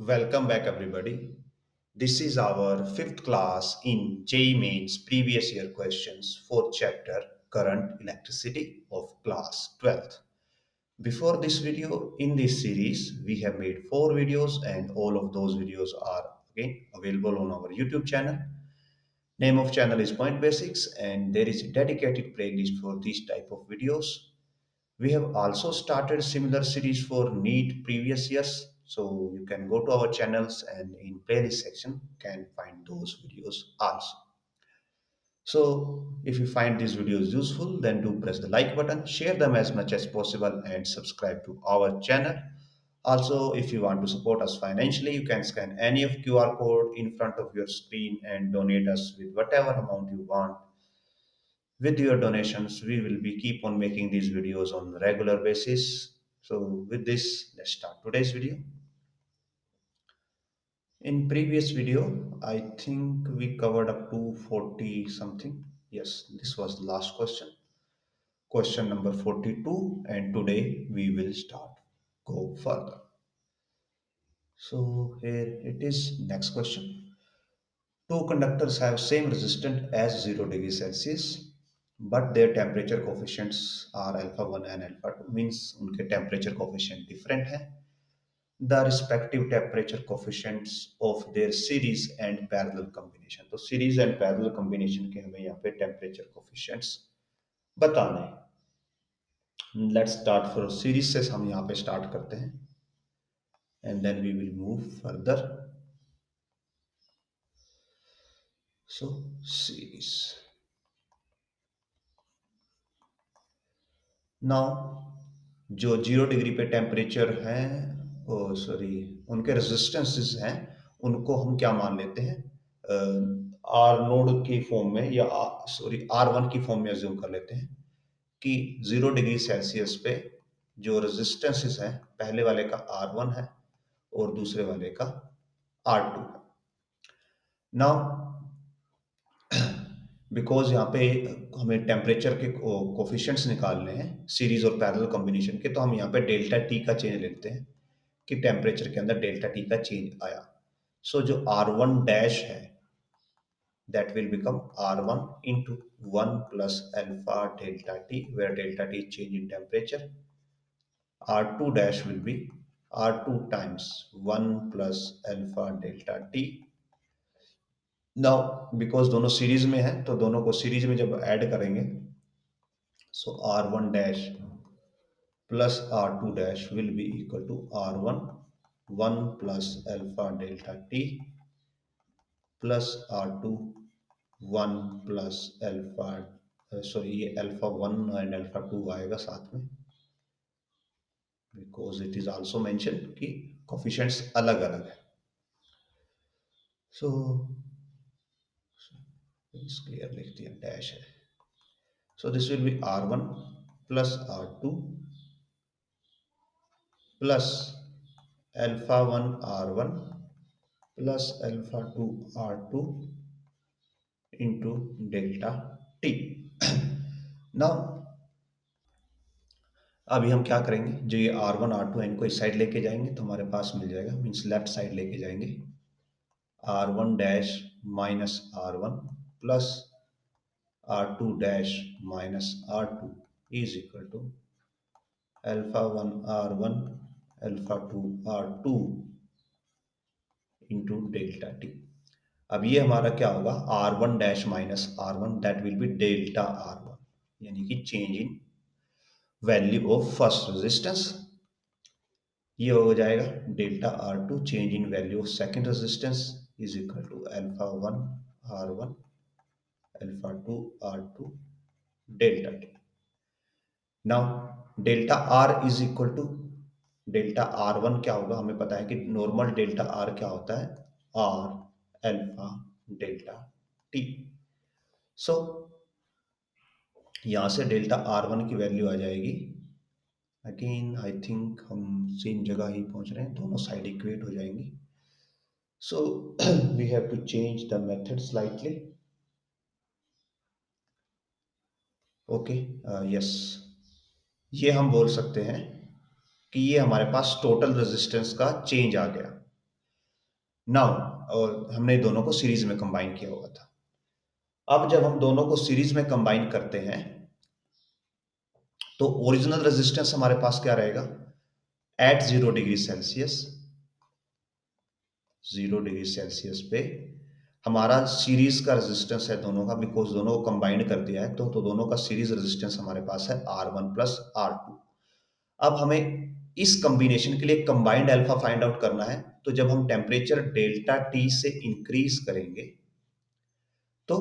Welcome back, everybody. This is our fifth class in JEE Mains previous year questions for chapter Current Electricity of class 12th. Before this video, in this series, we have made 4 videos and all of those videos are again available on our YouTube channel. Name of channel is Point Basics and there is a dedicated playlist for these type of videos. We have also started similar series for NEET previous years. So you can go to our channels and in playlist section can find those videos also. So if you find these videos useful, then do press the like button, share them as much as possible and subscribe to our channel. Also, if you want to support us financially, you can scan any of QR code in front of your screen and donate us with whatever amount you want. With your donations, we will be keep on making these videos on regular basis. So with this, let's start today's video. In previous video, I think we covered up to 40 something. Yes, this was the last question number 42, and today we will start go further. So here it is. Next question. Two conductors have same resistance as 0 degrees Celsius, but their temperature coefficients are alpha 1 and alpha 2, means उनके temperature coefficient different है. The respective temperature coefficients of their series and parallel combination. तो series and parallel combination के हमें यहाँ पे temperature coefficients बताने हैं. Let's start for series से हम यहाँ पे start करते हैं and then we will move further. So series. Now जो 0 डिग्री पे टेम्परेचर हैं, ओ सॉरी, उनके रेजिस्टेंसेस हैं, उनको हम क्या मान लेते हैं, आर नोड की फॉर्म में या सॉरी R1 की फॉर्म में अज्यूम कर लेते हैं कि 0 डिग्री सेल्सियस पे जो रेजिस्टेंसेस हैं, पहले वाले का R1 है और दूसरे वाले का R2 है. नाउ बिकॉज यहाँ पे हमें टेम्परेचर के कोफिशिएंट्स निकालने हैं सीरीज और पैरेलल कॉम्बिनेशन के, तो हम यहाँ पे डेल्टा टी का चेंज लेते हैं कि टेम्परेचर के अंदर डेल्टा टी का चेंज आया. सो जो R1 डैश है that will become R1 into 1 plus alpha delta t, where delta t is change in temperature. R2 dash will be R2 times 1 plus alpha delta t. Now because दोनों series में है तो दोनों को series में जब add करेंगे, so R1 dash plus R2 dash will be equal to R1 1 plus alpha delta T plus R2 1 plus alpha, sorry ये अल्फा 1 एंड अल्फा 2 आएगा साथ में, because it is also mention कि कोफिशिएंट्स अलग अलग है. सो क्लियर लिख दिया, डैश है. So this will be R1 plus R2 plus alpha 1 R1 plus alpha 2 R2 into delta T. Now अभी हम क्या करेंगे, जो ये R1 R2 है इनको इस साइड लेके जाएंगे तो हमारे पास मिल जाएगा, मीन्स लेफ्ट साइड लेके जाएंगे, R1 dash minus R1 plus R2 dash minus R2 is equal to alpha 1 R1 alpha 2 R2 into delta T. अब ये हमारा क्या होगा, R1 dash minus R1 that will be delta R1, यानी कि change in value of first resistance. ये हो जाएगा delta R2 change in value of second resistance is equal to alpha 1 R1 alpha 2 R2 delta T. Now delta R is equal to delta R1 क्या होगा, हमें पता है कि normal delta R क्या होता है, R अल्फा डेल्टा T. सो यहाँ से डेल्टा R1 की वैल्यू आ जाएगी, अगेन आई थिंक हम सेम जगह ही पहुंच रहे हैं, दोनों साइड इक्वेट हो जाएंगी. So we have to change the method slightly. Okay, yes, ये हम बोल सकते हैं कि ये हमारे पास टोटल रेजिस्टेंस का चेंज आ गया. नाउ और हमने दोनों को सीरीज में कंबाइन किया हुआ था। अब जब हम दोनों को सीरीज में कंबाइन करते हैं तो ओरिजिनल रेजिस्टेंस हमारे पास क्या रहेगा? At 0 degree Celsius, 0 degree Celsius पे हमारा सीरीज का रेजिस्टेंस है दोनों का, बिकॉज दोनों को कंबाइंड कर दिया है तो दोनों का सीरीज रेजिस्टेंस हमारे पास है R1 प्लस R2। अब हमें इस कॉम्बिनेशन के लिए कंबाइंड अल्फा फाइंड आउट करना है। तो जब हम टेम्परेचर डेल्टा टी से इंक्रीज करेंगे तो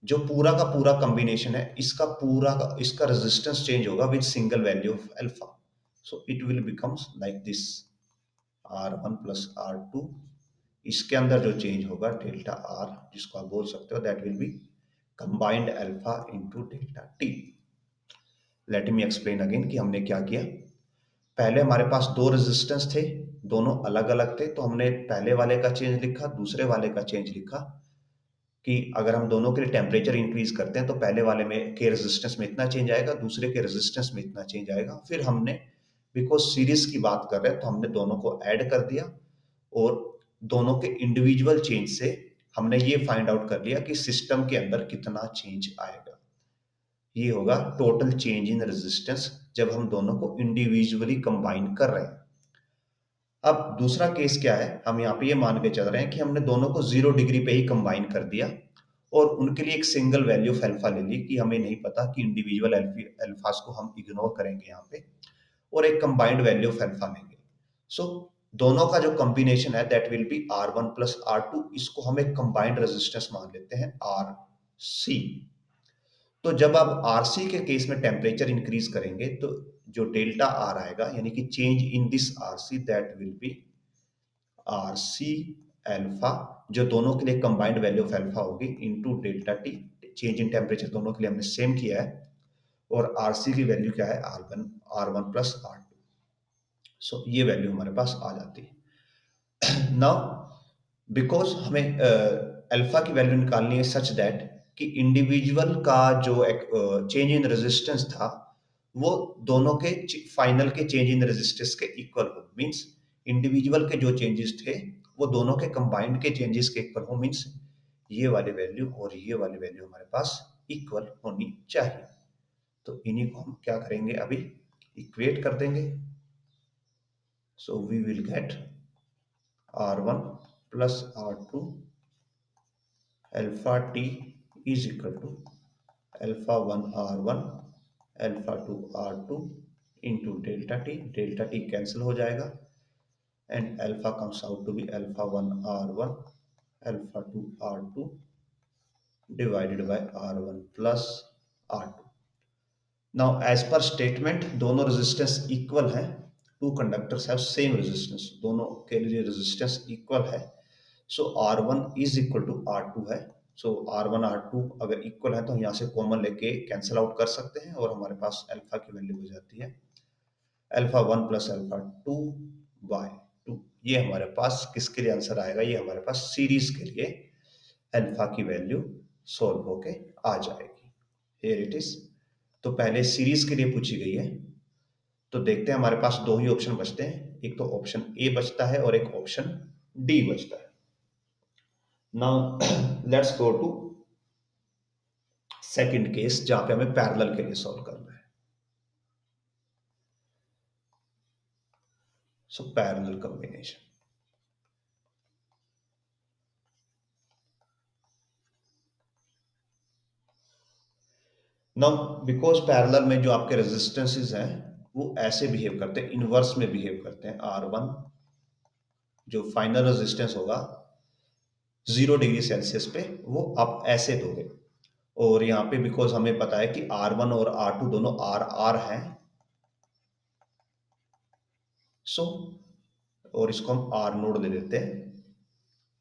जो पूरा का पूरा कॉम्बिनेशन है इसका रेजिस्टेंस चेंज होगा with single value of alpha. So it will becomes like this, R1 plus R2। इसके अंदर जो चेंज होगा डेल्टा R, जिसको आप बोल सकते हो that will B combined alpha into delta T. Let me explain again कि हमने क्या किया। पहले हमारे पास दो रेजिस्टेंस थे, दोनों अलग अलग थे, तो हमने पहले वाले का चेंज लिखा, दूसरे वाले का चेंज लिखा कि अगर हम दोनों के लिए टेम्परेचर इंक्रीज करते हैं तो पहले वाले में के रेजिस्टेंस में इतना चेंज आएगा, दूसरे के रेजिस्टेंस में इतना चेंज आएगा। फिर हमने, बिकॉज सीरीज की बात कर रहे हैं, तो हमने दोनों को ऐड कर दिया और दोनों के इंडिविजुअल चेंज से हमने ये फाइंड आउट कर लिया कि सिस्टम के अंदर कितना चेंज आएगा। ये होगा टोटल चेंज इन रेजिस्टेंस जब हम दोनों को इंडिविजुअली कंबाइन कर रहे हैं। अब दूसरा केस क्या है, हम यहाँ पे ये मान के चल रहे हैं कि हमने दोनों को 0 डिग्री पे ही कंबाइन कर दिया और उनके लिए एक सिंगल वैल्यू ऑफ अल्फा ले ली कि हमें नहीं पता कि इंडिविजुअल अल्फास को हम इग्नोर करेंगे यहाँ पे और एक कंबाइंड वैल्यू ऑफ अल्फा लेंगे। सो दोनों का जो कॉम्बिनेशन है that will be R1 plus R2। इसको हम एक कंबाइंड रेजिस्टेंस मान लेते हैं RC। तो जब आप RC के केस में टेम्परेचर इंक्रीज करेंगे तो जो डेल्टा R आएगा यानी कि change in this RC that will B RC alpha, जो दोनों के लिए कंबाइंड वैल्यू ऑफ अल्फा होगी into delta T. Change in temperature दोनों के लिए हमने सेम किया है और RC की वैल्यू क्या है? R1 plus R2। सो ये वैल्यू हमारे पास आ जाती है। नाउ बिकॉज हमें अल्फा की वैल्यू निकालनी है सच दैट कि इंडिविजुअल का जो चेंज इन रेजिस्टेंस था वो दोनों के फाइनल के चेंज इन रेजिस्टेंस के इक्वल हो। मींस इंडिविजुअल के जो चेंजेस थे वो दोनों के कंबाइंड के चेंजेस के इक्वल हो। मींस ये वाली वैल्यू और ये वाली वैल्यू हमारे पास इक्वल होनी चाहिए। तो इन्हीं को हम क्या करेंगे, अभी इक्वेट कर देंगे। So we will get R1 plus R2 alpha T is equal to alpha 1 R1 alpha 2 R2 into delta T। delta T cancel हो जाएगा and alpha comes out to be alpha 1 R1 alpha 2 R2 divided by R1 plus R2। Now as per statement दोनों resistance equal है। Two conductors have same resistance, दोनों के लिए resistance equal है। सो R1 is equal to R2 है। सो R1 R2 अगर equal है तो यहाँ से कॉमन लेके कैंसिल आउट कर सकते हैं और हमारे पास अल्फा की वैल्यू हो जाती है अल्फा 1 प्लस अल्फा 2 बाय 2। ये हमारे पास किसके लिए आंसर आएगा? ये हमारे पास सीरीज के लिए अल्फा की वैल्यू सोल्व होके आ जाएगी। Here it is. तो पहले सीरीज के लिए पूछी गई है तो देखते हैं, हमारे पास दो ही ऑप्शन बचते हैं, एक तो ऑप्शन ए बचता है और एक ऑप्शन डी बचता है। Now let's go to second case जहां पे हमें पैरेलल के लिए सॉल्व करना है। So parallel combination. Now because parallel में जो आपके रेजिस्टेंसेस हैं वो ऐसे बिहेव करते हैं, इनवर्स में बिहेव करते हैं। R1 जो फाइनल रेजिस्टेंस होगा 0 डिग्री सेल्सियस पे वो आप ऐसे दोगे और यहाँ पे बिकॉज हमें पता है कि R1 और R2 दोनों R हैं। सो और इसको हम R नोड ले लेते हैं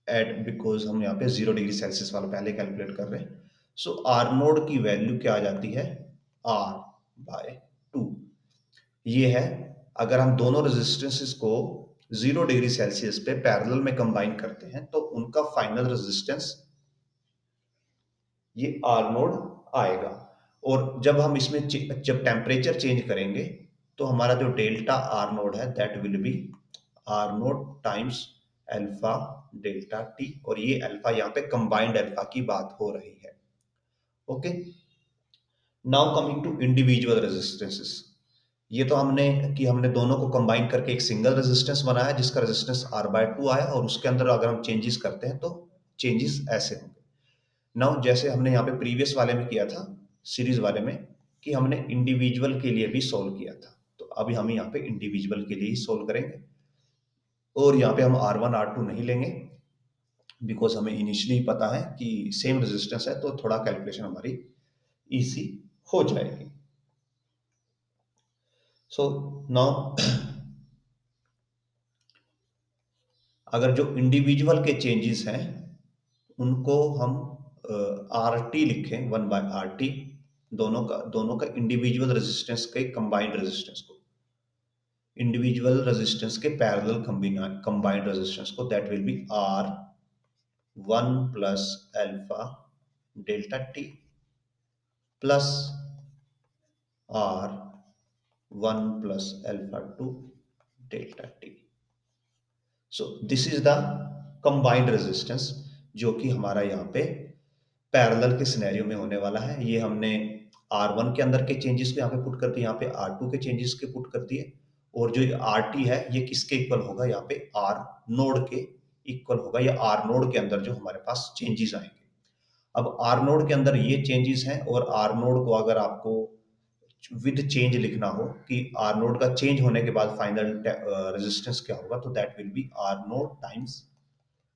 एट, बिकॉज हम यहाँ पे 0 डिग्री सेल्सियस वाला पहले कैलकुलेट कर रहे हैं। सो R नोड की वैल्यू क्या आ जाती है? R by 2। ये है अगर हम दोनों रेजिस्टेंसेस को 0 डिग्री सेल्सियस पे पैरेलल में कंबाइन करते हैं तो उनका फाइनल रेजिस्टेंस ये R नोड आएगा। और जब हम इसमें जब टेम्परेचर चेंज करेंगे तो हमारा जो डेल्टा R नोड है that will B R node times alpha delta T, और ये अल्फा यहाँ पे कंबाइंड अल्फा की बात हो रही है। Okay, now coming to individual resistances. ये तो हमने दोनों को कंबाइन करके एक सिंगल रेजिस्टेंस बनाया जिसका रेजिस्टेंस R/2 आया, और उसके अंदर अगर हम चेंजेस करते हैं तो चेंजेस ऐसे होंगे। नाउ जैसे हमने यहाँ पे प्रीवियस वाले में किया था, सीरीज वाले में, कि हमने इंडिविजुअल के लिए भी सोल्व किया था, तो अभी हम यहाँ पे इंडिविजुअल के लिए ही सोल्व करेंगे, और यहाँ पे हम R1 R2 नहीं लेंगे, बिकॉज हमें इनिशियली पता है कि सेम रेजिस्टेंस है, तो थोड़ा कैलकुलेशन हमारी इजी हो जाएगी। सो नाउ अगर जो इंडिविजुअल के चेंजेस हैं उनको हम RT लिखें, 1/RT, दोनों का इंडिविजुअल रेजिस्टेंस के कंबाइंड रेजिस्टेंस को, इंडिविजुअल रेजिस्टेंस के पैरेलल कंबाइंड रेजिस्टेंस को, that will be R1 plus alpha delta T plus R1 plus alpha 2 delta T. So this is the combined resistance जो कि हमारा यहाँ पे पैरेलल के सिनेरियो में होने वाला है। ये हमने R1 के अंदर के चेंजेस को यहाँ पे पुट कर दिए, यहाँ पे R2 के चेंजेस के पुट कर दिए, और जो RT है ये किसके इक्वल होगा, यहाँ पे R नोड के इक्वल होगा, या R नोड के अंदर जो हमारे पास चेंजेस आएंगे। अब R नोड के अंदर ये चेंजेस हैं, और R नोड को अगर आपको विद चेंज लिखना हो कि R नोड का चेंज होने के बाद फाइनल रेजिस्टेंस क्या होगा, तो that will B R node times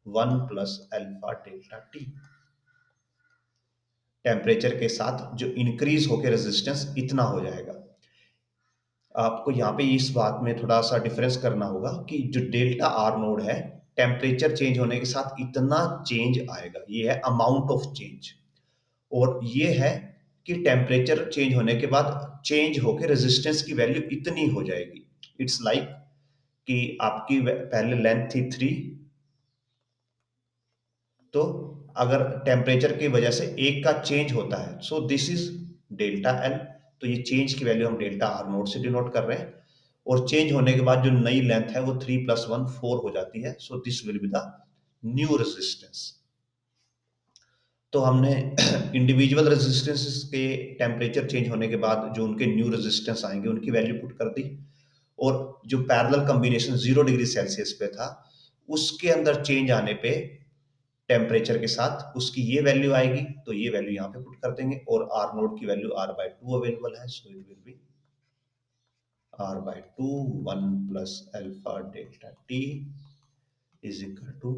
1 plus alpha delta T. Temperature के साथ जो इंक्रीज होकर रेजिस्टेंस इतना हो जाएगा। आपको यहाँ पे इस बात में थोड़ा सा डिफरेंस करना होगा कि जो डेल्टा आर नोड है, टेम्परेचर चेंज होने के साथ इतना चेंज आएगा, ये है अमाउंट ऑफ चेंज, और ये है कि टेम्परेचर चेंज होने के बाद चेंज होकर रेजिस्टेंस की वैल्यू इतनी हो जाएगी। इट्स लाइक कि आपकी पहले लेंथ थी 3, तो अगर टेम्परेचर की वजह से एक का चेंज होता है, सो दिस इज डेल्टा एल, तो ये चेंज की वैल्यू हम डेल्टा आर नोट से डिनोट कर रहे हैं, और चेंज होने के बाद जो नई लेंथ है वो 3 + 1 4 हो जाती है, सो this will be the new resistance. तो हमने इंडिविजुअल रेजिस्टेंसेस के टेम्परेचर चेंज होने के बाद जो उनके न्यू रेजिस्टेंस आएंगे उनकी वैल्यू पुट कर दी, और जो पैरेलल कॉम्बिनेशन 0 डिग्री सेल्सियस पे था उसके अंदर चेंज आने पे टेम्परेचर के साथ उसकी ये वैल्यू आएगी, तो ये वैल्यू यहाँ पे पुट कर देंगे, और R नोट की वैल्यू R/2 अवेलेबल है, so it will be R/2 1 plus alpha delta T is equal to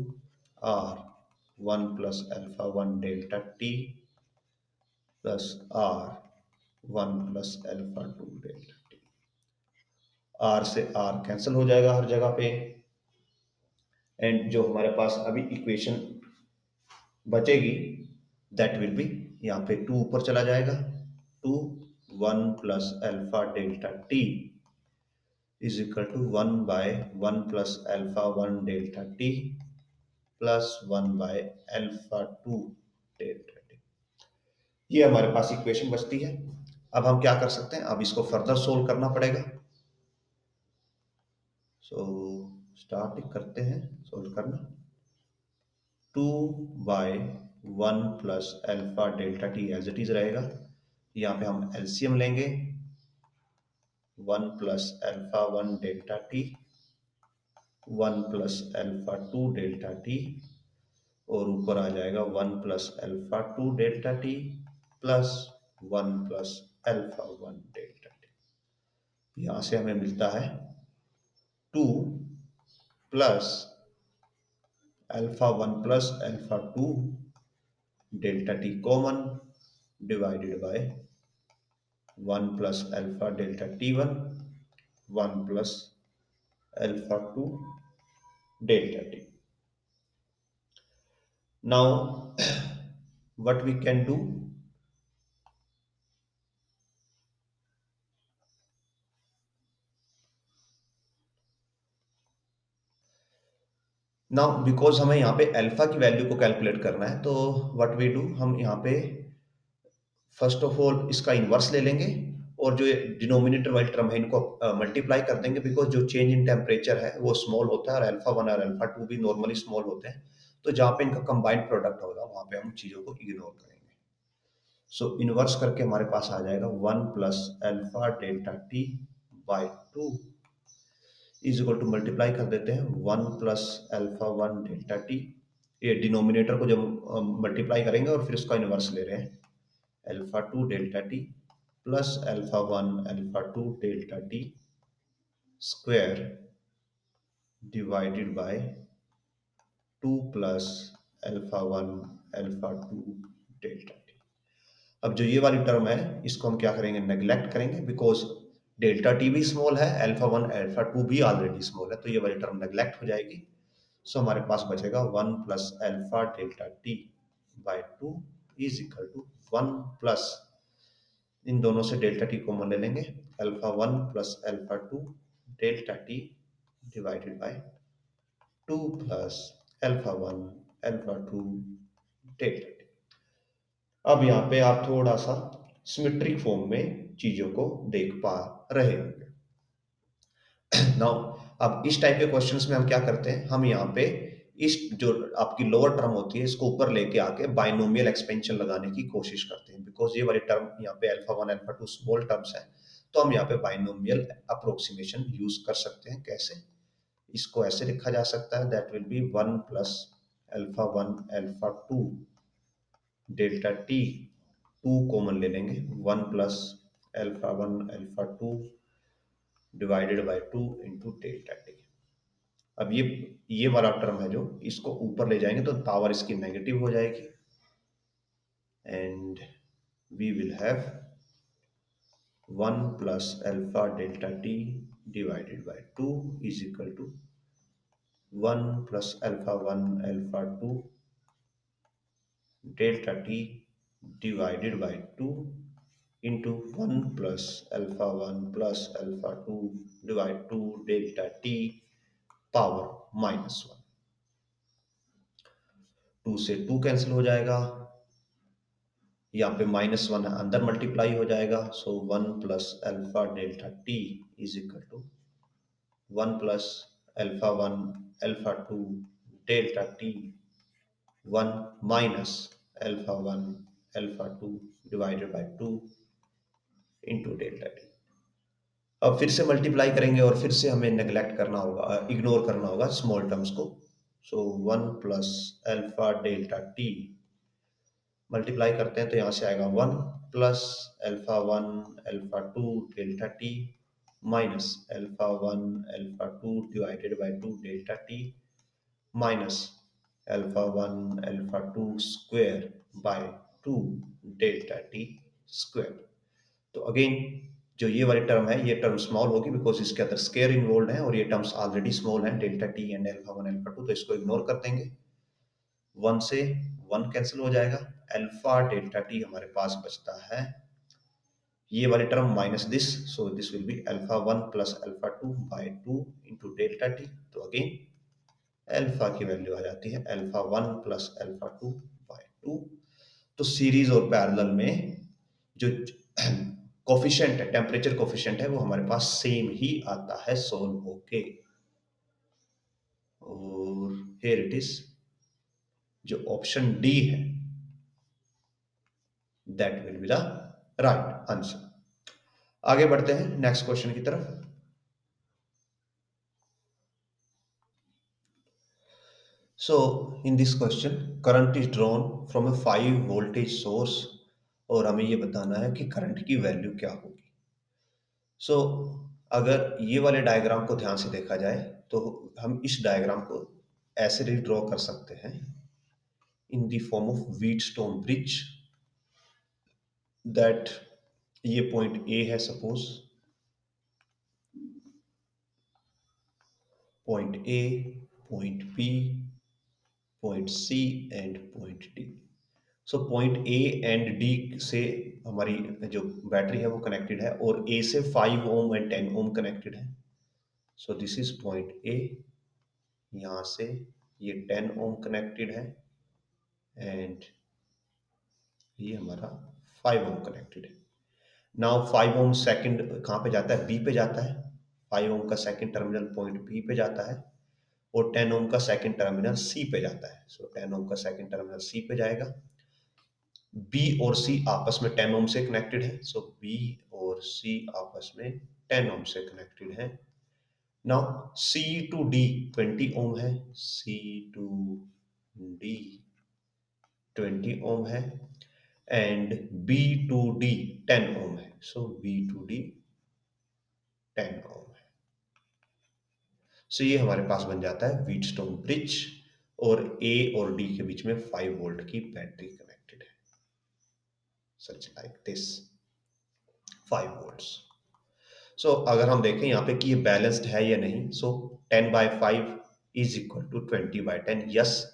R1 plus alpha 1 delta T plus R1 plus alpha 2 delta T. R से R cancel हो जाएगा हर जगह पे, and जो हमारे पास अभी इक्वेशन बचेगी दैट विल बी, यहाँ पे 2 ऊपर चला जाएगा, 2 1 plus alpha delta T is equal to 1/1 plus alpha 1 delta T plus 1/अल्फा 2 डेल्टा टी। ये हमारे पास इक्वेशन बचती है। अब हम क्या कर सकते हैं, अब इसको फर्दर सोल्व करना पड़ेगा। सो स्टार्ट करते हैं सोल्व करना। 2/1 plus alpha delta T as it is रहेगा, यहाँ पे हम एलसीएम लेंगे, 1 plus alpha 1 delta T 1 plus alpha 2 delta T, और ऊपर आ जाएगा 1 plus alpha 2 delta T plus 1 plus alpha 1 delta T. यहाँ से हमें मिलता है 2 plus alpha 1 plus alpha 2 delta T common divided by 1 plus alpha delta T1 1 plus alpha 2 delta T। Now what we can do, now because हमें यहाँ पे alpha की value को कैलकुलेट करना है, तो व्हाट वी डू, हम यहाँ पे फर्स्ट ऑफ ऑल इसका इन्वर्स ले लेंगे, और जो डिनोमिनेटर वाली टर्म है इनको मल्टीप्लाई कर देंगे, बिकॉज जो चेंज इन टेम्परेचर है वो स्मॉल होता है और अल्फा वन और अल्फा टू भी नॉर्मली स्मॉल होते हैं। तो जहाँ पे इनका कंबाइंड प्रोडक्ट होगा वहां पे हम चीजों को इग्नोर करेंगे। सो इनवर्स करके हमारे पास आ जाएगा 1 + alpha delta t/2 is equal to, multiply कर देते हैं 1 + अल्फा 1 डेल्टा t। ये डिनोमिनेटर को जब मल्टीप्लाई करेंगे और फिर उसका इनवर्स ले रहे हैं, alpha 2 delta t plus alpha 1 alpha 2 delta t square divided by 2 + alpha 1 alpha 2 delta t। अब जो ये वाली टर्म है इसको हम क्या करेंगे, नेग्लेक्ट करेंगे, बिकॉज डेल्टा टी भी स्मॉल है, अल्फा 1 अल्फा 2 भी ऑलरेडी स्मॉल है, तो ये वाली टर्म नेग्लेक्ट हो जाएगी। सो हमारे पास बचेगा 1 + alpha delta t/2 is equal to 1 plus, इन दोनों से डेल्टा टी कॉमन ले लेंगे, alpha 1 + alpha 2 delta t divided by 2 + alpha 1 alpha 2 delta T. अब यहाँ पे आप थोड़ा सा सिमेट्रिक फॉर्म में चीजों को देख पा रहे होंगे। नाउ अब इस टाइप के क्वेश्चंस में हम क्या करते हैं, हम यहाँ पे इस जो आपकी लोअर टर्म होती है इसको ऊपर लेके आके बाइनोमियल एक्सपेंशन लगाने की कोशिश करते हैं, बिकॉज ये वाली टर्म यहाँ पे अल्फा 1 अल्फा 2 स्मॉल टर्म्स है, तो हम यहाँ पे बाइनोमियल अप्रोक्सीमेशन यूज कर सकते हैं। कैसे, इसको ऐसे लिखा जा सकता है, that will B 1 + alpha 1 alpha 2 delta T, 2 common ले लेंगे, 1 + alpha 1 alpha 2 divided by 2 into delta T. अब ये वाला टर्म है जो इसको ऊपर ले जाएंगे तो पावर इसकी नेगेटिव हो जाएगी, and we will have 1 + alpha delta t divided by 2 is equal to 1 + alpha 1 alpha 2 delta t divided by 2 into 1 + alpha 1 + alpha 2 divide 2 delta t power -1। 2 से 2 कैंसिल हो जाएगा, यहाँ पे -1 अंदर मल्टीप्लाई हो जाएगा, so 1 + alpha delta t is equal to 1 + alpha 1 alpha 2 delta t 1 -alpha 1 alpha 2 divided by 2 into delta t। अब फिर से मल्टीप्लाई करेंगे और फिर से हमें नेग्लेक्ट करना होगा, इग्नोर करना होगा स्मॉल टर्म्स को। सो 1 + अल्फा डेल्टा t मल्टीप्लाई करते हैं तो यहाँ से आएगा 1 + alpha 1 alpha 2 delta t -alpha 1 alpha 2 divided by 2 delta t -alpha 1 alpha 2 square by 2 delta t square. तो अगेन जो ये वाली टर्म है ये टर्म स्मॉल होगी, बिकॉज इसके अंदर स्क्वायर इन्वॉल्व है और ये टर्म्स ऑलरेडी स्मॉल हैं, delta t and alpha 1 alpha 2, तो इसको इग्नोर कर देंगे। 1 से 1 कैंसिल हो जाएगा, अल्फा डेल्टा t हमारे पास बचता है ये वाली term minus this, so this will be alpha 1 + alpha 2 by 2 into delta t। तो अगेन अल्फा की वैल्यू आ जाती है अल्फा 1 + अल्फा 2 बाय 2। तो सीरीज और पैरेलल में जो कोफिशिएंट है, टेम्परेचर कोफिशिएंट है, वो हमारे पास सेम ही आता है सोल्व होके। और हियर इट इज, जो ऑप्शन डी है that will be the right answer. आगे बढ़ते हैं नेक्स्ट क्वेश्चन की तरफ। So in this question current is drawn from a 5 voltage source, और हमें ये बताना है कि करंट की वैल्यू क्या होगी। सो अगर ये वाले डायग्राम को ध्यान से देखा जाए तो हम इस डायग्राम को ऐसे रीड्रॉ कर सकते हैं in the form of Wheatstone bridge, that ये पॉइंट ए है, suppose point A, point B, point C and point D. So point A and D से हमारी जो बैटरी है वो कनेक्टेड है, और ए से 5 ओम एंड 10 ओम कनेक्टेड है। सो दिस इज पॉइंट ए, यहाँ से ये 10 ओम कनेक्टेड है एंड ये हमारा 5 ओम कनेक्टेड है। नाउ 5 ओम सेकंड कहाँ पे जाता है, बी पे जाता है। 5 ओम का सेकंड टर्मिनल पॉइंट बी पे जाता है और 10 ओम का सेकंड टर्मिनल सी पे जाता है। सो 10 ओम का सेकंड टर्मिनल सी पे जाएगा। बी और सी आपस में 10 ओम से कनेक्टेड है, सो बी और सी आपस में 10 ओम से कनेक्टेड है। नाउ सी टू डी 20 ओम है, सी टू डी 20 ओम है and B to D 10 ohm है, सो बी टू डी 10 ओम है। सो ये हमारे पास बन जाता है व्हीटस्टोन ब्रिज और ए और डी के बीच में 5 वोल्ट की बैटरी कनेक्टेड है, सच लाइक दिस 5 वोल्ट्स। सो अगर हम देखें यहाँ पे कि ये बैलेंस्ड है या नहीं, सो 10/5 इज इक्वल टू 20/10। यस,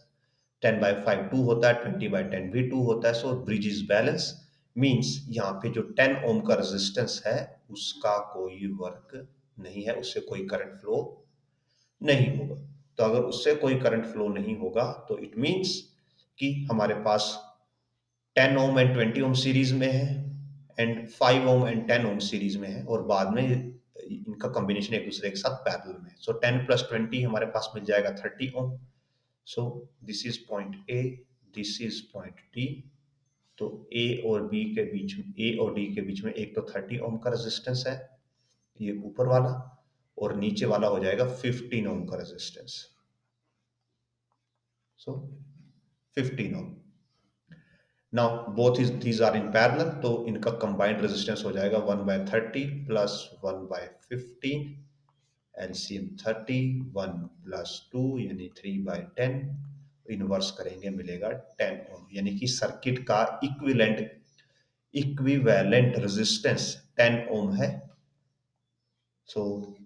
10/5 2 होता है, 20/10 भी 2 होता है, सो ब्रिज इज बैलेंस। मीन्स यहाँ पे जो 10 ओम का रेजिस्टेंस है उसका कोई वर्क नहीं है, उससे कोई करंट फ्लो नहीं होगा। तो अगर उससे कोई करंट फ्लो नहीं होगा तो इट मीन्स कि हमारे पास 10 ओम एंड 20 ओम सीरीज में है and 5 ohm and 10 ohm series में है और बाद में इनका कॉम्बिनेशन एक दूसरे के साथ पैरेलल में है। सो 10 प्लस 20 हमारे पास मिल जाएगा 30 ohm. So this is point A, this is point D. तो ए और बी के बीच में, ए और डी के बीच में एक तो 30 ओम का रेजिस्टेंस है, ये ऊपर वाला, और नीचे वाला हो जाएगा 15 ओम का resistance. So 15 ohm. Now both is these are in parallel, तो इनका कंबाइंड रेजिस्टेंस हो जाएगा 1/30 प्लस 1/15, एलसीएम 30, 1 प्लस 2 यानी 3/10, इनवर्स करेंगे मिलेगा 10 ओम, यानी कि सर्किट का इक्विवेलेंट रेजिस्टेंस 10 ओम है। So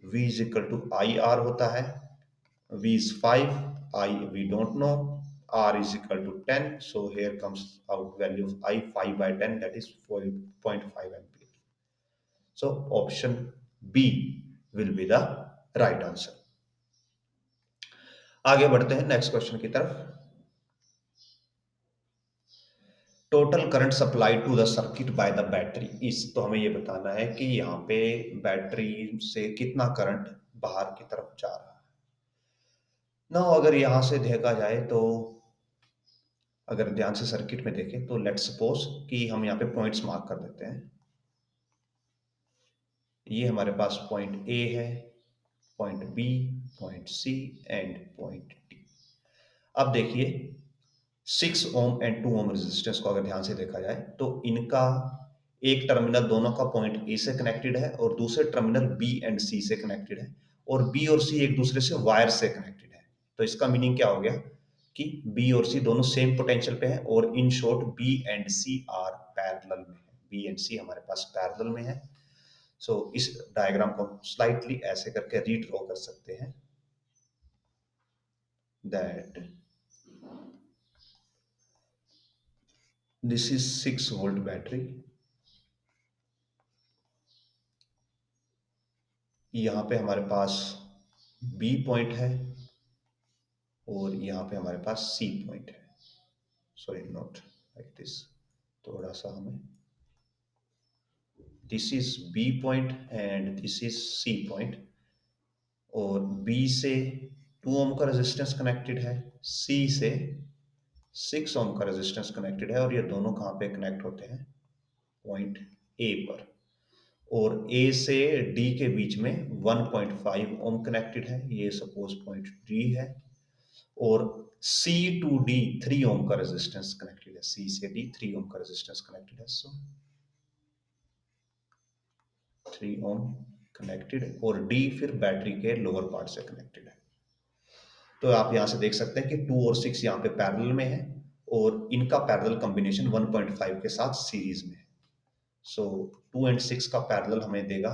V is equal to I R होता है, V is 5, I we don't know, R is equal to 10, so here comes out value of I 5/10, that is 4.5 ampere. So option B will be the right answer. आगे बढ़ते हैं next question की तरफ। Total current supply to the circuit by the battery is, तो हमें ये बताना है कि यहाँ पे बैटरी से कितना करंट बाहर की तरफ जा रहा है ना। अगर यहां से देखा जाए तो अगर ध्यान से सर्किट में देखें तो लेट्स सपोज कि हम यहाँ पे पॉइंट्स मार्क कर देते हैं। ये हमारे पास पॉइंट ए है, point B, point C and point D. अब देखिए 6 ओम एंड 2 ओम रेजिस्टेंस को अगर ध्यान से देखा जाए तो इनका एक टर्मिनल दोनों का पॉइंट ए से कनेक्टेड है और दूसरे टर्मिनल बी एंड सी से कनेक्टेड है और बी और सी एक दूसरे से वायर से कनेक्टेड है। तो इसका मीनिंग क्या हो गया कि बी और सी दोनों सेम पोटेंशियल पे है और in short B and C are parallel में है, बी एंड सी हमारे पास पैरेलल में है। सो इस डायग्राम को स्लाइटली ऐसे करके रीड्रॉ कर सकते हैं that this is 6 volt battery, यहाँ पे हमारे पास बी पॉइंट है और यहाँ पे हमारे पास सी पॉइंट है। सॉरी नॉट लाइक दिस, थोड़ा सा हमें, this is B point and this is C point और बी से 2 ओम का रेजिस्टेंस कनेक्टेड है, सी से 6 ओम का रेजिस्टेंस कनेक्टेड है और ये दोनों कहाँ पे कनेक्ट होते हैं, पॉइंट ए पर। और ए से डी के बीच में 1.5 ओम कनेक्टेड है, ये सपोज पॉइंट डी है। और सी टू डी 3 ओम का रेजिस्टेंस कनेक्टेड है, सी से डी 3 ओम का रेजिस्टेंस कनेक्टेड है। सो 3 ओम कनेक्टेड और डी फिर बैटरी के लोअर पार्ट से कनेक्टेड है। तो आप यहां से देख सकते हैं कि 2 और 6 यहाँ पे पैरेलल में है और इनका पैरेलल कॉम्बिनेशन 1.5 के साथ सीरीज में है। सो 2 एंड 6 का पैरेलल हमें देगा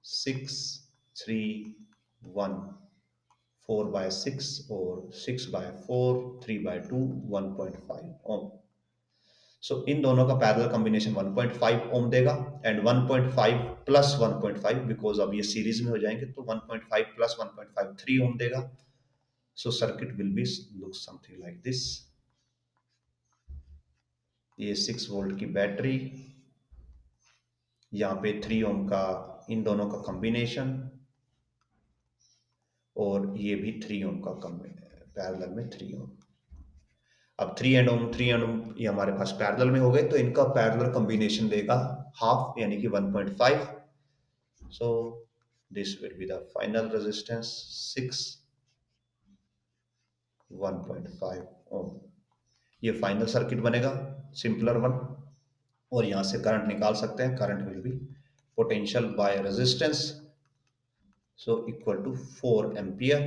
6, 3, 1, 4/6 और 6/4, 3/2, 1.5 ओम। सो इन दोनों का पैरेलल कॉम्बिनेशन 1.5 ओम देगा एंड 1.5 प्लस 1.5 बिकॉज अब ये सीरीज में हो जाएंगे तो 1.5 प्लस 1.5 3 ओम देगा। सो circuit will be look something like this. ये 6 वोल्ट की बैटरी यहाँ पे 3 ओम का इन दोनों का कॉम्बिनेशन, और ये भी 3 ओम का पैरेलल में 3 ओम। अब 3 एंड ओम ये हमारे पास पैरेलल में हो गए, तो इनका पैरेलल कॉम्बिनेशन देगा हाफ यानी कि 1.5। So this will be the final resistance 6 1.5 ohm. ये फाइनल सर्किट बनेगा, सिंपलर वन। और यहां से करंट निकाल सकते हैं, current will be potential by resistance, so equal to 4 ampere.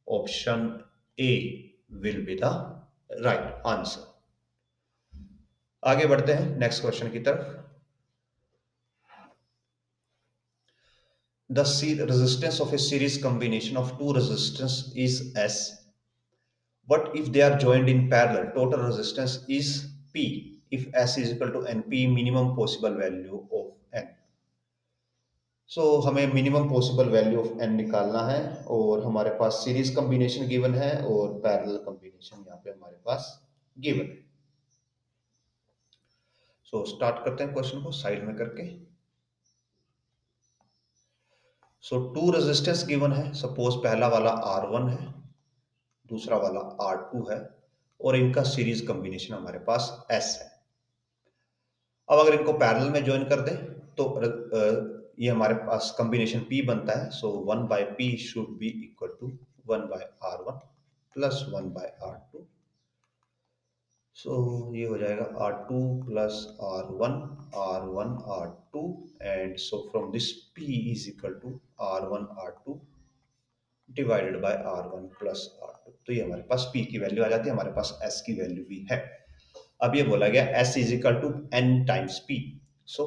Option A will be the right answer. आगे बढ़ते हैं नेक्स्ट क्वेश्चन की तरफ। The resistance of a series combination of two resistors is S. But if they are joined in parallel, total resistance is P. If S is equal to NP, minimum possible value of N. सो हमें minimum possible value of N निकालना है, और हमारे पास series combination given है और parallel combination यहाँ पे हमारे पास गिवन है। सो स्टार्ट करते हैं क्वेश्चन को साइड में करके। सो टू रेजिस्टेंस गिवन है, सपोज पहला वाला R1 है, दूसरा वाला R2 है, और इनका सीरीज कॉम्बिनेशन हमारे पास S है। अब अगर इनको पैरेलल में ज्वाइन कर दें तो ये हमारे पास कॉम्बिनेशन P बनता है। So 1/P should be equal to 1/R1 plus 1/R2। So ये हो जाएगा R2 plus R1, R1 R2, and so from this P is equal to R1 R2 divided by R1 plus R2। तो ये हमारे पास P की value आ जाती है, हमारे पास S की वैल्यू भी है। अब ये बोला गया S is equal to N times P। So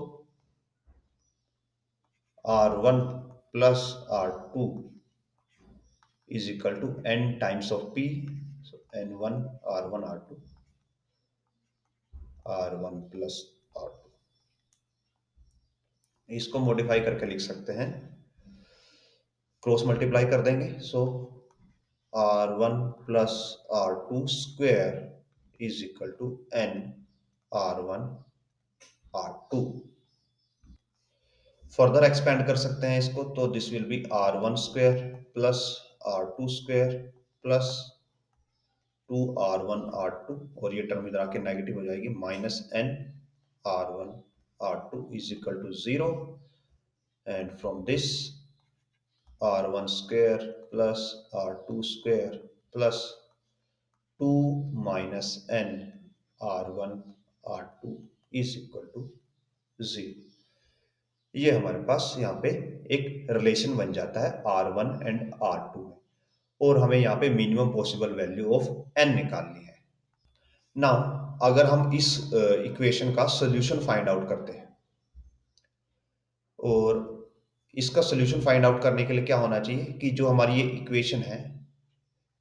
R1 plus R2 is equal to N times of P। So N1 R1 R2 R1 plus R2। इसको मॉडिफाई करके लिख सकते हैं, क्रॉस मल्टीप्लाई कर देंगे। So R1 plus R2 square is equal to N R1 R2। Further expand कर सकते हैं इसको, तो this will be R1 square plus R2 square plus 2R1 R2, और ये टर्म इधर आके नेगेटिव हो जाएगी, minus N R1 R2 is equal to 0, and from this R1 square plus R2 square plus 2 minus N R1 R2 is equal to 0। ये हमारे पास यहाँ पे एक रिलेशन बन जाता है R1 एंड R2 में, और हमें यहाँ पे minimum possible value of N निकालनी है। नाउ अगर हम इस इक्वेशन का सोल्यूशन फाइंड आउट करते हैं, और इसका सोल्यूशन फाइंड आउट करने के लिए क्या होना चाहिए कि जो हमारी ये इक्वेशन है,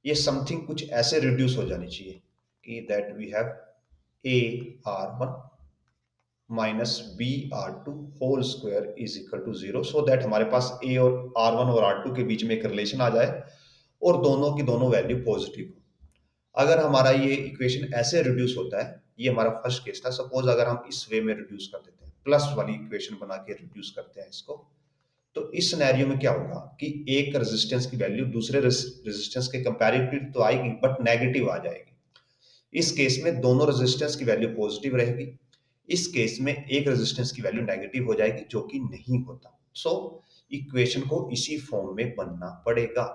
ये समथिंग कुछ ऐसे रिड्यूस हो जानी चाहिए कि that we have A R1 minus B R2 whole square is equal to 0, so that हमारे पास A और R1 और R2 के बीच में एक रिलेशन आ जाए और दोनों की दोनों वैल्यू पॉजिटिव हो। अगर हमारा ये इक्वेशन ऐसे रिड्यूस होता है, ये हमारा फर्स्ट केस था, सपोज अगर हम इस वे में रिड्यूस कर देते हैं, प्लस वाली इक्वेशन बना के रिड्यूस करते हैं इसको, तो इस सिनेरियो में क्या होगा कि एक रेजिस्टेंस की वैल्यू दूसरे रेजिस्टेंस के कंपैरेटिव तो आएगी, बट नेगेटिव आ जाएगी। इस केस में दोनों रेजिस्टेंस की वैल्यू पॉजिटिव रहेगी, इस केस में एक रेजिस्टेंस की वैल्यू नेगेटिव हो जाएगी, जो कि नहीं होता। सो इक्वेशन को इसी फॉर्म में बनना पड़ेगा,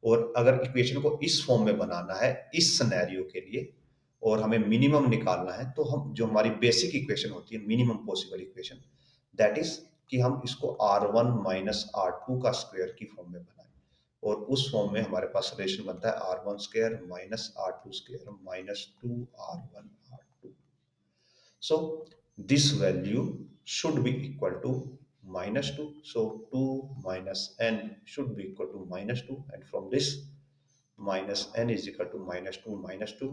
और अगर इक्वेशन को इस फॉर्म में बनाना है इस सिनेरियो के लिए, और हमें मिनिमम निकालना है, तो हम जो हमारी बेसिक इक्वेशन होती है, minimum possible equation, that is कि हम इसको R1 माइनस R2 का स्क्वायर की फॉर्म में बनाएं, और उस फॉर्म में हमारे पास रिलेशन बनता है R1 square minus R2 square minus 2R1 R2। So this value should be equal to -2, so 2 minus n should be equal to -2, and from this minus n is equal to -2 minus 2,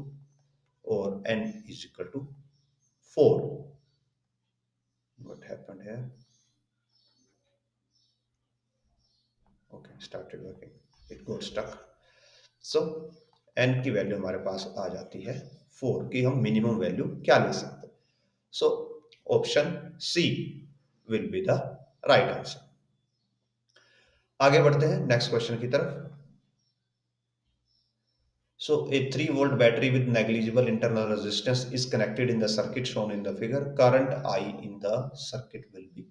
or n is equal to 4. What happened here? Okay, started working, it got stuck. So n की value हमारे पास आ जाती है 4, कि हम minimum value क्या ले सकते हैं। So option C will be the right answer. आगे बढ़ते हैं नेक्स्ट क्वेश्चन की तरफ. So a 3 volt battery with negligible internal resistance is connected in the circuit shown in the figure. Current I in the circuit will be.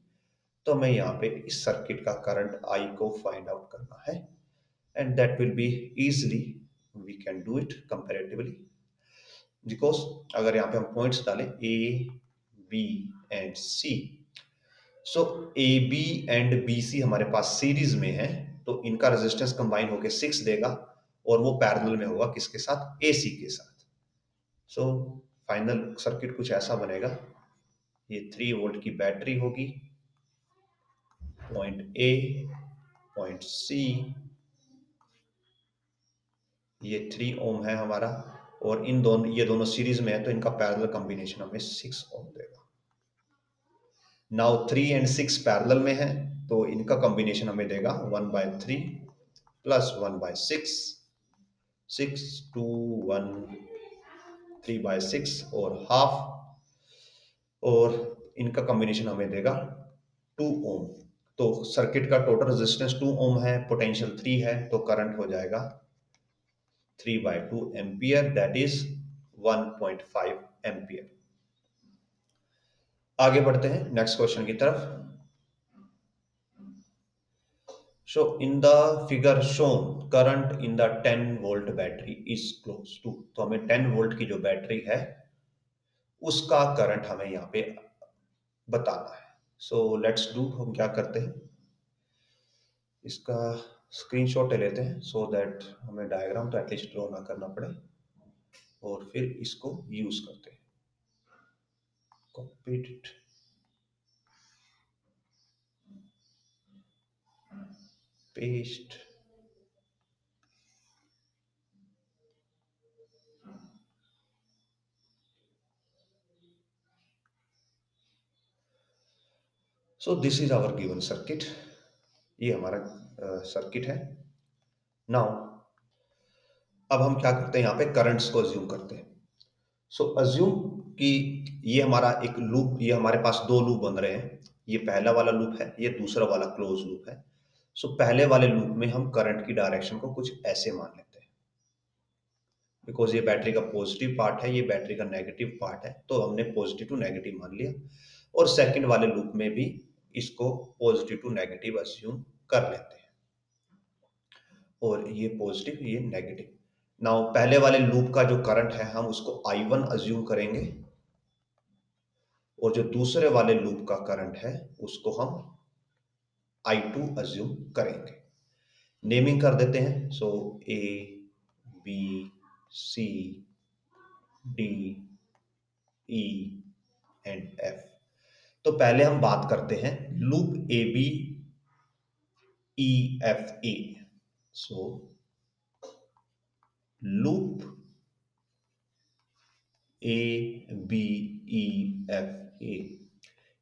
तो हमें यहाँ पे इस सर्किट का करंट I को फाइंड आउट करना है, and that will be easily we can do it comparatively because अगर यहाँ पे हम पॉइंट्स डालें A, B and C, so A B and B C हमारे पास सीरीज में है, तो इनका रेजिस्टेंस कंबाइन होकर 6 देगा और वो पैरेलल में होगा किसके साथ, ए सी के साथ. सो फाइनल सर्किट कुछ ऐसा बनेगा. ये 3 वोल्ट की बैटरी होगी, पॉइंट ए, पॉइंट सी, ये 3 ओम है हमारा, और इन दोनों, ये दोनों सीरीज में है तो इनका पैरेलल कॉम्बिनेशन हमें 6 ओम देगा. नाउ 3 एंड 6 पैरेलल में है तो इनका कॉम्बिनेशन हमें देगा 1/3 प्लस 1/6, 6 2 1 3/6 और हाफ, और इनका कॉम्बिनेशन हमें देगा 2 ओम. तो सर्किट का टोटल रेजिस्टेंस 2 ओम है, पोटेंशियल 3 है, तो करंट हो जाएगा 3/2 एम्पियर, दैट इज 1.5 एम्पियर. आगे बढ़ते हैं नेक्स्ट क्वेश्चन की तरफ. So in the figure shown, current in the 10 volt battery is close to, तो हमें 10 वोल्ट की जो बैटरी है उसका करंट हमें यहाँ पे बताना है. सो लेट्स डू, हम क्या करते हैं, इसका स्क्रीनशॉट ले लेते हैं सो दैट हमें डायग्राम तो एटलीस्ट ड्रॉ ना करना पड़े, और फिर इसको यूज करते हैं. Copy it, paste, so this is our given circuit. ये हमारा सर्किट है. नाउ अब हम क्या करते हैं, यहाँ पे करंट्स को अज्यूम करते हैं. सो अज्यूम कि ये हमारा एक लूप, ये हमारे पास दो लूप बन रहे हैं, ये पहला वाला लूप है, ये दूसरा वाला क्लोज लूप है. सो पहले वाले लूप में हम करंट की डायरेक्शन को कुछ ऐसे मान लेते हैं, बिकॉज ये बैटरी का पॉजिटिव पार्ट है, ये बैटरी का नेगेटिव पार्ट है, तो हमने पॉजिटिव टू नेगेटिव मान लिया. और सेकंड वाले लूप में भी इसको पॉजिटिव टू नेगेटिव अज्यूम कर लेते हैं, और ये पॉजिटिव, ये नेगेटिव. नाउ पहले वाले लूप का जो करंट है हम उसको I1 अज्यूम करेंगे, और जो दूसरे वाले लूप का करंट है उसको हम I2 अज्यूम करेंगे. नेमिंग कर देते हैं. सो A, B, C, D, E and F. तो पहले हम बात करते हैं loop AB EFA. So loop A B E F A,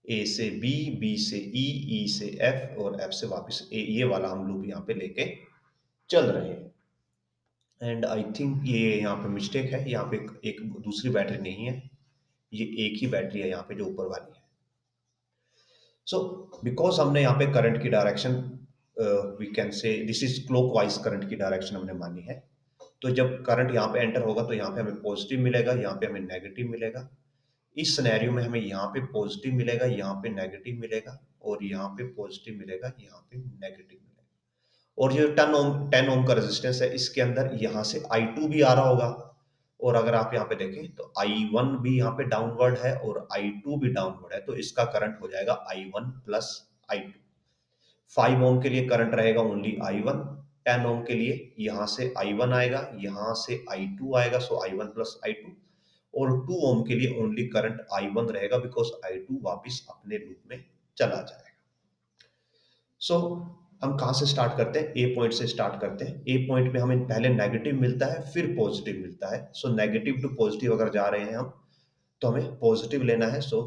ए से बी, बी से ई, ई से एफ और एफ से वापस ए, ये वाला हम लूप यहाँ पे लेके चल रहे हैं. एंड आई थिंक ये यहाँ पे मिस्टेक है, यहाँ पे एक दूसरी बैटरी नहीं है, ये एक ही बैटरी है यहाँ पे जो ऊपर वाली है. सो बिकॉज हमने यहाँ पे करंट की direction, we can say this is clockwise current की डायरेक्शन हमने मानी है, तो जब करंट यहाँ पे एंटर होगा तो यहाँ पे हमें पॉजिटिव मिलेगा, यहाँ पे हमें नेगेटिव मिलेगा. इस सिनेरियो में हमें यहाँ पे पॉजिटिव मिलेगा, यहाँ पे नेगेटिव मिलेगा, और यहाँ पे पॉजिटिव मिलेगा, यहाँ पे नेगेटिव मिलेगा. और ये 10 ओम का रेजिस्टेंस है, इसके अंदर यहाँ से I2 भी आ रहा होगा, और अगर आप यहाँ पे देखें तो I1 भी यहाँ पे डाउनवर्ड है और I2 भी डाउनवर्ड है, तो इसका करंट हो जाएगा I1 प्लस I2. 5 ओम के लिए करंट रहेगा ओनली I1, 10 ओम के लिए यहाँ से I1 आएगा, यहाँ से I2 आएगा, सो I1 प्लस I2, और 2 ओम के लिए ओनली करंट I1 रहेगा बिकॉज I2 वापस अपने लूप में चला जाएगा. सो हम कहां से स्टार्ट करते हैं, ए पॉइंट से स्टार्ट करते हैं. ए पॉइंट में हमें पहले नेगेटिव मिलता है, फिर पॉजिटिव मिलता है. सो नेगेटिव टू पॉजिटिव अगर जा रहे हैं हम, तो हमें पॉजिटिव लेना है. सो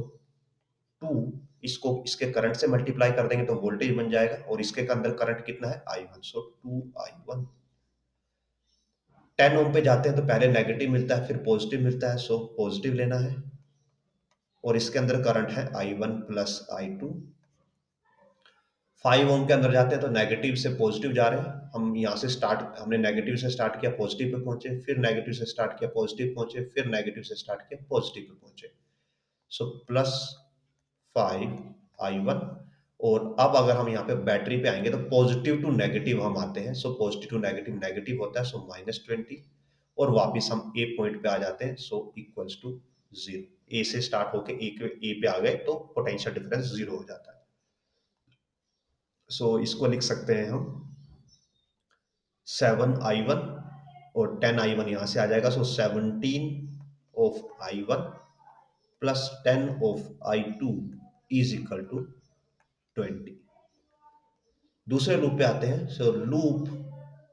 2 इसको इसके करंट से मल्टीप्लाई कर देंगे तो वोल्टेज बन जाएगा, और इसके अंदर करंट कितना है, I1. सो 2I1. 10 ओम पे जाते हैं तो पहले नेगेटिव मिलता है, फिर पॉजिटिव मिलता है, सो पॉजिटिव लेना है, और इसके अंदर करंट है I1 प्लस I2. 5 ओम के अंदर जाते हैं तो नेगेटिव से पॉजिटिव जा रहे हैं। हम यहाँ से स्टार्ट, हमने नेगेटिव से स्टार्ट किया, पॉजिटिव पे पहुंचे, फिर नेगेटिव से स्टार्ट किया, पॉजिटिव पहुंचे, फिर नेगेटिव से स्टार्ट किया, पॉजिटिव पे पहुंचे। So plus 5i1। और अब अगर हम यहाँ पे बैटरी पे आएंगे तो पॉजिटिव टू नेगेटिव हम आते हैं। So positive to negative negative होता है, सो -20। और वापिस हम ए पॉइंट पे आ जाते हैं, सो इक्वल्स टू 0। ए से स्टार्ट होके ए पे आ गए तो पोटेंशियल डिफरेंस 0 हो जाता है। सो इसको लिख सकते हैं हम 7i1 और 10i1 यहां से आ जाएगा। So 17 of i1 plus 10 of i2 is equal to 20। दूसरे लूप पे आते हैं। So loop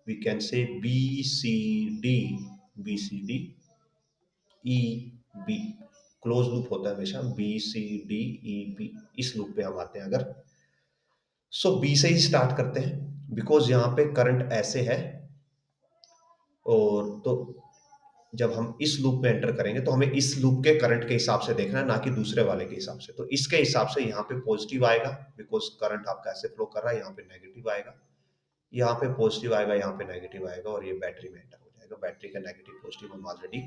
we can say B C D, B C D E B, close loop होता है हमेशा, B C D E B. इस लूप पे हम आते हैं अगर, सो बी से ही स्टार्ट करते हैं बिकॉज यहां पे करंट ऐसे है। और तो जब हम इस लूप में एंटर करेंगे तो हमें इस लूप के करंट के हिसाब से देखना है, ना कि दूसरे वाले के हिसाब से। तो इसके हिसाब से यहाँ पे पॉजिटिव आएगा बिकॉज करंट आपका ऐसे फ्लो कर रहा है, यहाँ पे नेगेटिव आएगा, यहाँ पे पॉजिटिव आएगा, यहाँ पे नेगेटिव आएगा, और ये बैटरी में एंटर हो जाएगा। बैटरी का नेगेटिव पॉजिटिव हम ऑलरेडी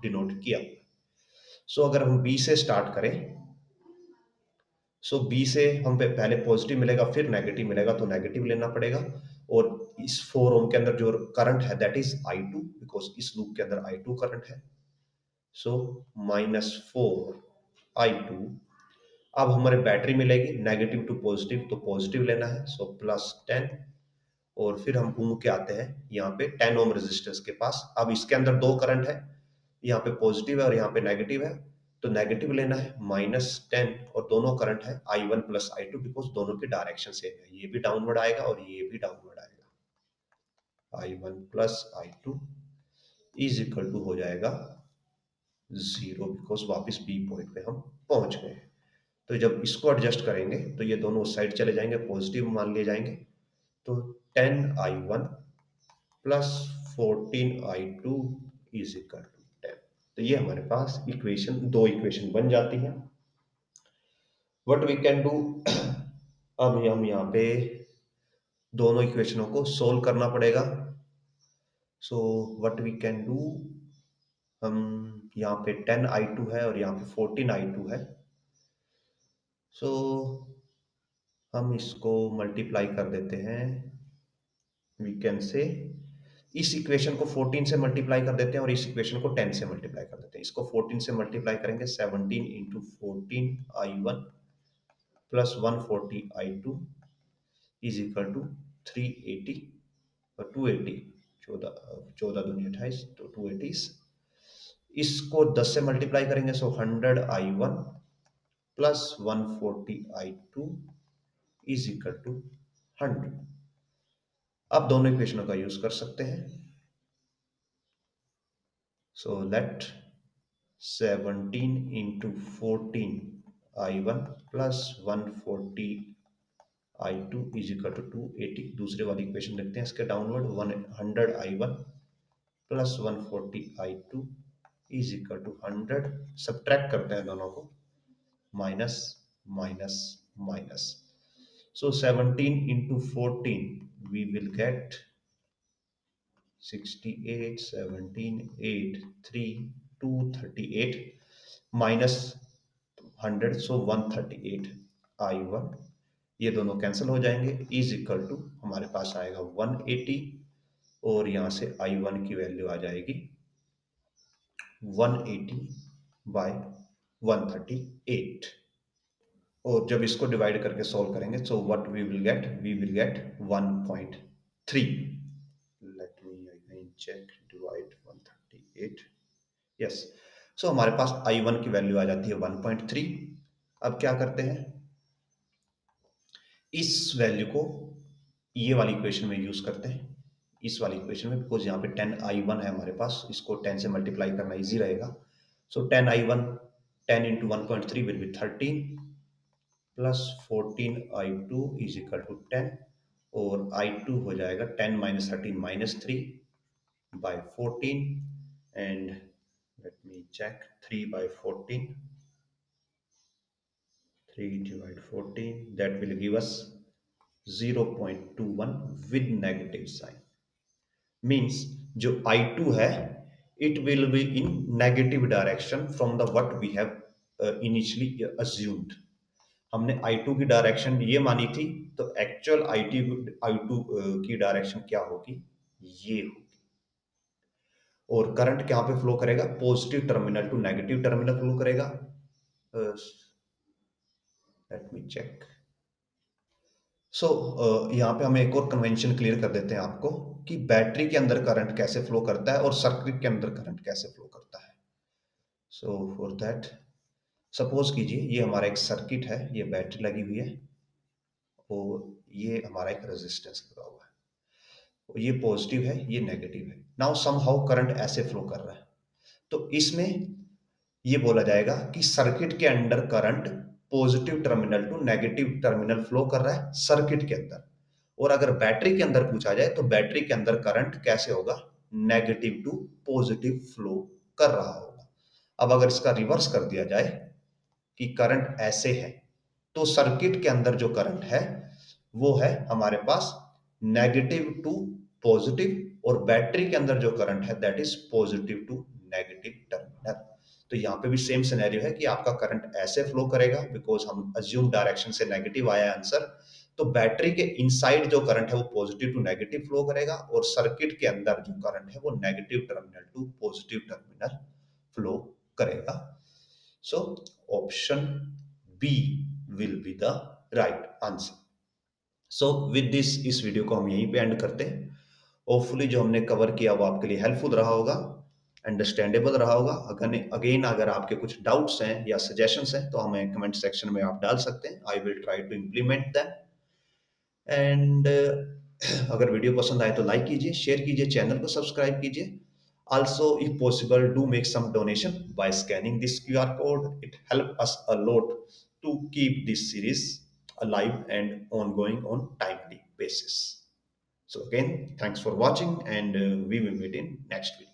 डिनोट किया। सो अगर हम बी से स्टार्ट करें, सो बी से हम पे पहले पॉजिटिव मिलेगा, फिर नेगेटिव मिलेगा, तो नेगेटिव लेना पड़ेगा। और इस 4 ओम के अंदर जो करंट है दैट इज I2 बिकॉज इस लूप के अंदर I2 करंट है। सो -4i2। अब हमारे बैटरी मिलेगी नेगेटिव टू पॉजिटिव, तो पॉजिटिव लेना है, सो +10। और फिर हम घूम के आते हैं यहाँ पे 10 ओम रेजिस्टेंस के पास। अब इसके अंदर दो करंट है, यहाँ पे पॉजिटिव है और यहाँ पे नेगेटिव है, तो नेगेटिव लेना है -10। और दोनों करंट है I1 प्लस I2 बिकॉज दोनों की डायरेक्शन सेम है, ये भी डाउनवर्ड आएगा और ये भी डाउनवर्ड आएगा। I1 plus I2 is equal to हो जाएगा 0 बिकॉज वापस बी पॉइंट पे हम पहुंच गए। तो जब इसको एडजस्ट करेंगे तो ये दोनों उस साइड चले जाएंगे, पॉजिटिव मान लिए जाएंगे। तो 10i1 plus 14i2 is equal to 10। तो ये हमारे पास इक्वेशन, दो इक्वेशन बन जाती है। व्हाट वी कैन डू, अब हम यहाँ पे दोनों इक्वेशनों को सोल्व करना पड़ेगा। So what we can do, हम यहाँ पे 10i2 है और यहाँ पे 14i2 है। सो हम इसको मल्टीप्लाई कर देते हैं। वी कैन से इस इक्वेशन को 14 से मल्टीप्लाई कर देते हैं और इस इक्वेशन को 10 से मल्टीप्लाई कर देते हैं। इसको 14 से मल्टीप्लाई करेंगे, 17 into 14i1 plus 140i2 is equal to 380 और 280, 14 दूनी 28, तो 280। इसको 10 से मल्टीप्लाई करेंगे, so 100i1 plus 140i2 is equal to 100। अब दोनों इक्वेशनों का यूज कर सकते हैं। So let 17 into 14i1 plus 140i2 is equal to 280। दूसरे वाली इक्वेशन देखते हैं इसके downward, 100i1 plus 140i2 is equal to 100। Subtract करते हैं दोनों को, minus minus minus. So 17 into 14 we will get 68, 17, 8, 3, 238 minus 100, so 138i1। ये दोनों कैंसिल हो जाएंगे, इज इक्वल टू हमारे पास आएगा 180। और यहाँ से i1 की वैल्यू आ जाएगी 180 बाय 138। और जब इसको डिवाइड करके सॉल्व करेंगे, so what we will get, we will get 1.3। Let me again check, divide 138, yes. सो हमारे पास i1 की वैल्यू आ जाती है 1.3। अब क्या करते हैं, इस वैल्यू को ये वाली इक्वेशन में यूज करते हैं, इस वाली इक्वेशन में, बिकॉज यहाँ पे 10i1 है हमारे पास, इसको 10 से मल्टीप्लाई करना इजी रहेगा। So 10i1, 10 into 1.3 will be 13 plus 14i2 is equal to 10। और i2 हो जाएगा 10 minus 13 -3 by 14। And let me check, 3 by 14, 3 divide 14, that will give us 0.21 with negative sign means जो I2 है it will be in negative direction from the what we have initially assumed. हमने I2 की direction ये मानी थी, तो actual I2 की direction क्या होगी, ये होगी। और करंट कहां पे फ्लो करेगा, positive terminal to negative terminal flow करेगा। Let me check. सो यहाँ पे हम एक और कन्वेंशन क्लियर कर देते हैं आपको कि बैटरी के अंदर करंट कैसे फ्लो करता है और सर्किट के अंदर करंट कैसे फ्लो करता है। सो फॉर दैट सपोज कीजिए ये हमारा एक सर्किट है, ये बैटरी लगी हुई है और ये हमारा एक रेजिस्टेंस लगा हुआ है, ये पॉजिटिव है ये नेगेटिव है। नाउ समहाउ करंट ऐसे फ्लो कर रहा है, तो इसमें ये बोला जाएगा कि सर्किट के अंदर current positive terminal to negative terminal flow कर रहा है सर्किट के अंदर। और अगर बैटरी के अंदर पूछा जाए तो बैटरी के अंदर करंट कैसे होगा, नेगेटिव टू पॉजिटिव फ्लो कर रहा होगा। अब अगर इसका रिवर्स कर दिया जाए कि करंट ऐसे है, तो सर्किट के अंदर जो करंट है वो है हमारे पास नेगेटिव टू पॉजिटिव, और बैटरी के अंदर जो करंट है that is positive to negative terminal. तो यहाँ पे भी सेम सिनेरियो है कि आपका करंट ऐसे फ्लो करेगा, बिकॉज हम अज्यूम डायरेक्शन से नेगेटिव आया आंसर। तो बैटरी के इनसाइड जो करंट है वो पॉजिटिव टू नेगेटिव फ्लो करेगा, और सर्किट के अंदर जो करंट है वो negative terminal to positive terminal flow करेगा। So option B will be the right answer. So with this इस वीडियो को हम यहीं पे एंड करते हैं। होपफुली जो हमने कवर किया वो आपके लिए हेल्पफुल रहा होगा, अंडरस्टैंडेबल रहा होगा। अगेन अगर आपके कुछ डाउट्स हैं या सजेशंस हैं तो हमें कमेंट सेक्शन में आप डाल सकते हैं। I will try to implement that. And अगर वीडियो पसंद आए तो लाइक कीजिए, शेयर कीजिए, चैनल को सब्सक्राइब कीजिए। Also, if possible, do make some donation by scanning this QR code. It helps us a lot to keep this series alive and ongoing on timely basis. So again, thanks for watching, and we will meet in next video.